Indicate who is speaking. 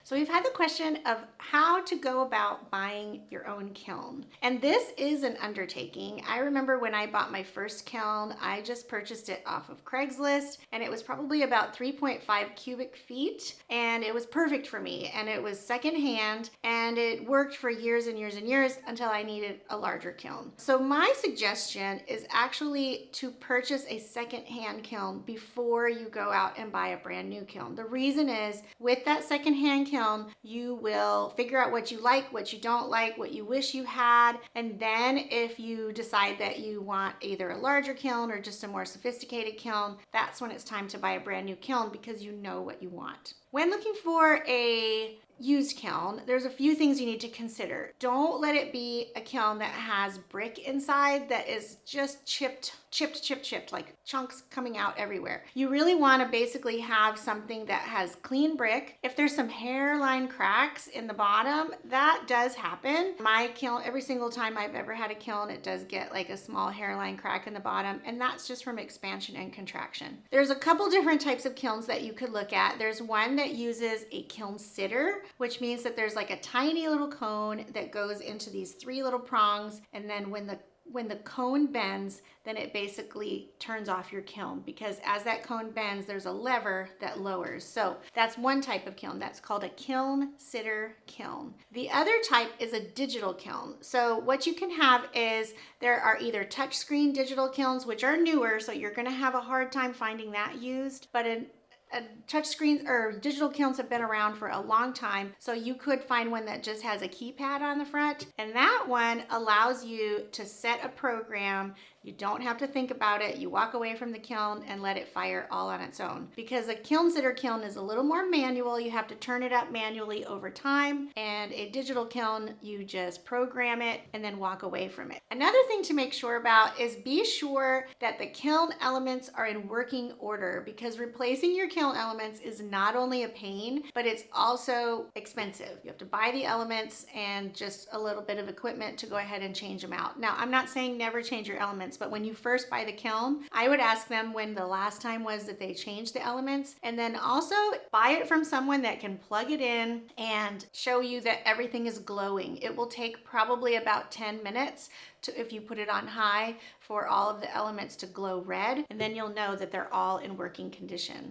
Speaker 1: So we've had the question of how to go about buying your own kiln. And this is an undertaking. I remember when I bought my first kiln, I just purchased it off of Craigslist, and it was probably about 3.5 cubic feet, and it was perfect for me. And it was secondhand, and it worked for years and years and years until I needed a larger kiln. So my suggestion is actually to purchase a secondhand kiln before you go out and buy a brand new kiln. The reason is, with that secondhand kiln, you will figure out what you like, what you don't like, what you wish you had, and then if you decide that you want either a larger kiln or just a more sophisticated kiln, that's when it's time to buy a brand new kiln because you know what you want. When looking for a used kiln, there's a few things you need to consider. Don't let it be a kiln that has brick inside that is just chipped, like chunks coming out everywhere. You really want to basically have something that has clean brick. If there's some hairline cracks in the bottom, that does happen. My kiln, every single time I've ever had a kiln, it does get like a small hairline crack in the bottom, and that's just from expansion and contraction. There's a couple different types of kilns that you could look at. There's one that uses a kiln sitter, which means that there's like a tiny little cone that goes into these three little prongs, and then when the cone bends, then it basically turns off your kiln, because as that cone bends, there's a lever that lowers. So that's one type of kiln. That's called a kiln sitter kiln. The other type is a digital kiln. So what you can have is, there are either touchscreen digital kilns, which are newer, so you're gonna have a hard time finding that used, but touchscreens or digital kilns have been around for a long time, so you could find one that just has a keypad on the front, and that one allows you to set a program. You don't have to think about it. You walk away from the kiln and let it fire all on its own. Because a kiln sitter kiln is a little more manual. You have to turn it up manually over time. And a digital kiln, you just program it and then walk away from it. Another thing to make sure about is be sure that the kiln elements are in working order, because replacing your kiln elements is not only a pain, but it's also expensive. You have to buy the elements and just a little bit of equipment to go ahead and change them out. Now, I'm not saying never change your elements, but when you first buy the kiln, I would ask them when the last time was that they changed the elements, and then also buy it from someone that can plug it in and show you that everything is glowing. It will take probably about 10 minutes if you put it on high, for all of the elements to glow red, and then you'll know that they're all in working condition.